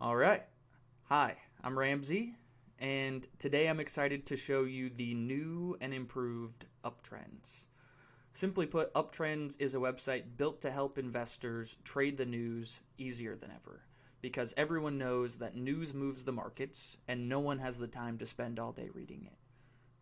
All right. Hi, I'm Ramsey, and today I'm excited to show you the new and improved Uptrends. Simply put, Uptrends is a website built to help investors trade the news easier than ever, because everyone knows that news moves the markets and no one has the time to spend all day reading it.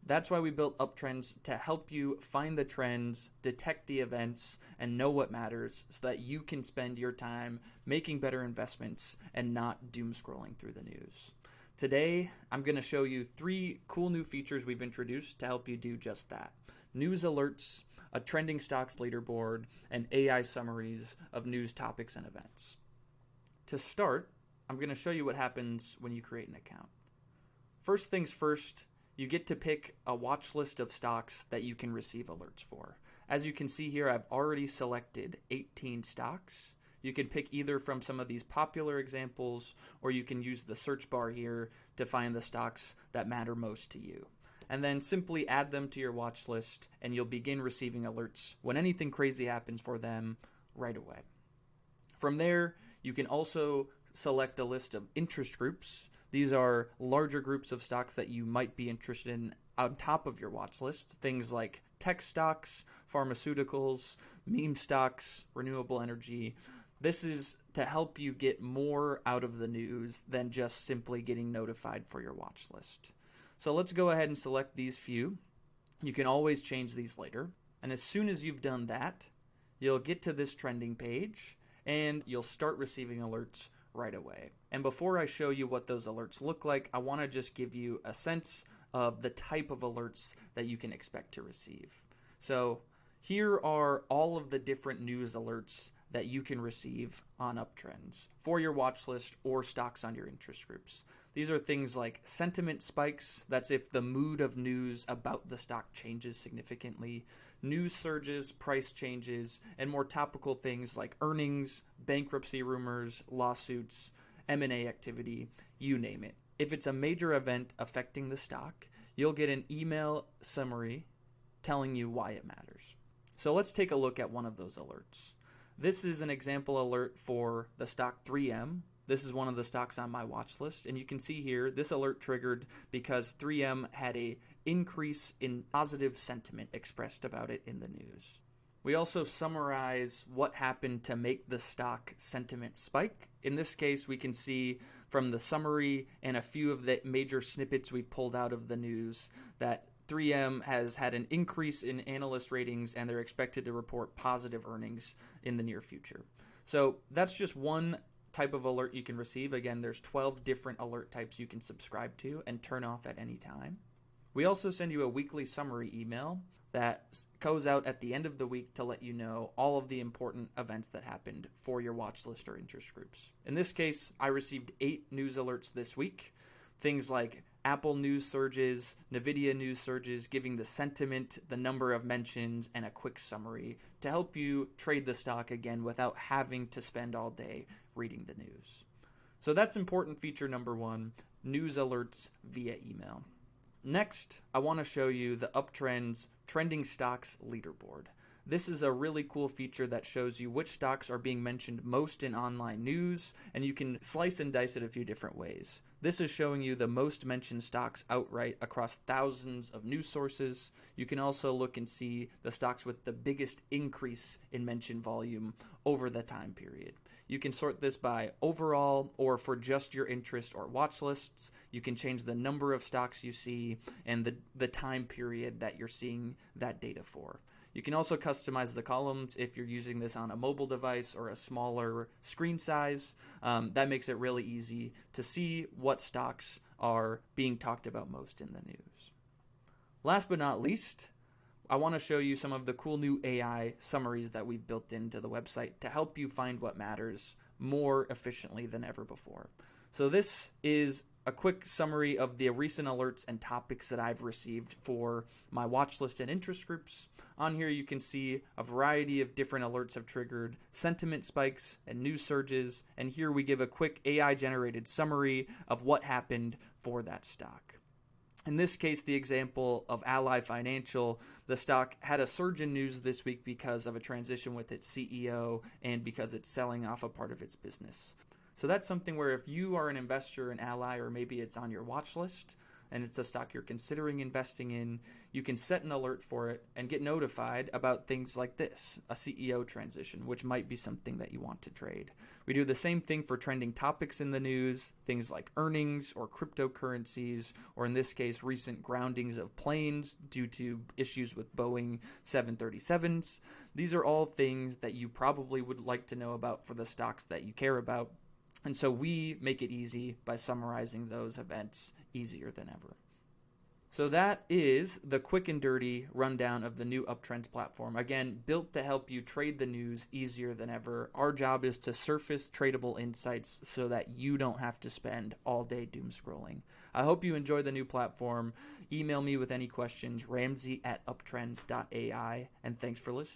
That's why we built Uptrends to help you find the trends, detect the events, and know what matters so that you can spend your time making better investments and not doom scrolling through the news. Today, I'm going to show you 3 cool new features we've introduced to help you do just that. News alerts, a trending stocks leaderboard, and AI summaries of news topics and events. To start, I'm going to show you what happens when you create an account. First things first, you get to pick a watch list of stocks that you can receive alerts for. As you can see here, I've already selected 18 stocks. You can pick either from some of these popular examples, or you can use the search bar here to find the stocks that matter most to you. And then simply add them to your watch list, and you'll begin receiving alerts when anything crazy happens for them right away. From there, you can also select a list of interest groups. These are larger groups of stocks that you might be interested in on top of your watch list. Things like tech stocks, pharmaceuticals, meme stocks, renewable energy. This is to help you get more out of the news than just simply getting notified for your watch list. So let's go ahead and select these few. You can always change these later. And as soon as you've done that, you'll get to this trending page and you'll start receiving alerts right away. And before I show you what those alerts look like, I want to just give you a sense of the type of alerts that you can expect to receive. So here are all of the different news alerts that you can receive on Uptrends for your watch list or stocks on your interest groups. These are things like sentiment spikes, that's if the mood of news about the stock changes significantly, news surges, price changes, and more topical things like earnings, bankruptcy rumors, lawsuits, M&A activity, you name it. If it's a major event affecting the stock, you'll get an email summary telling you why it matters. So let's take a look at one of those alerts. This is an example alert for the stock 3M. This is one of the stocks on my watch list, and you can see here this alert triggered because 3M had an increase in positive sentiment expressed about it in the news. We also summarize what happened to make the stock sentiment spike. In this case, we can see from the summary and a few of the major snippets we've pulled out of the news that 3M has had an increase in analyst ratings and they're expected to report positive earnings in the near future. So that's just one type of alert you can receive. Again, there's 12 different alert types you can subscribe to and turn off at any time. We also send you a weekly summary email that goes out at the end of the week to let you know all of the important events that happened for your watch list or interest groups. In this case, I received 8 news alerts this week. Things like Apple news surges, Nvidia news surges, giving the sentiment, the number of mentions, and a quick summary to help you trade the stock again without having to spend all day reading the news. So that's important feature number 1, news alerts via email. Next, I want to show you the Uptrends Trending Stocks Leaderboard. This is a really cool feature that shows you which stocks are being mentioned most in online news, and you can slice and dice it a few different ways. This is showing you the most mentioned stocks outright across thousands of news sources. You can also look and see the stocks with the biggest increase in mention volume over the time period. You can sort this by overall or for just your interest or watch lists. You can change the number of stocks you see and the time period that you're seeing that data for. You can also customize the columns if you're using this on a mobile device or a smaller screen size. That makes it really easy to see what stocks are being talked about most in the news. Last but not least, I want to show you some of the cool new AI summaries that we've built into the website to help you find what matters more efficiently than ever before. So this is a quick summary of the recent alerts and topics that I've received for my watch list and interest groups. On here you can see a variety of different alerts have triggered sentiment spikes and news surges, and here we give a quick AI generated summary of what happened for that stock. In this case, the example of Ally Financial, the stock had a surge in news this week because of a transition with its CEO and because it's selling off a part of its business. So that's something where if you are an investor, an ally, or maybe it's on your watch list and it's a stock you're considering investing in, you can set an alert for it and get notified about things like this, a CEO transition, which might be something that you want to trade. We do the same thing for trending topics in the news, things like earnings or cryptocurrencies, or in this case, recent groundings of planes due to issues with Boeing 737s. These are all things that you probably would like to know about for the stocks that you care about. And so we make it easy by summarizing those events easier than ever. So that is the quick and dirty rundown of the new Uptrends platform. Again, built to help you trade the news easier than ever. Our job is to surface tradable insights so that you don't have to spend all day doom scrolling. I hope you enjoy the new platform. Email me with any questions, ramsey@uptrends.ai, and thanks for listening.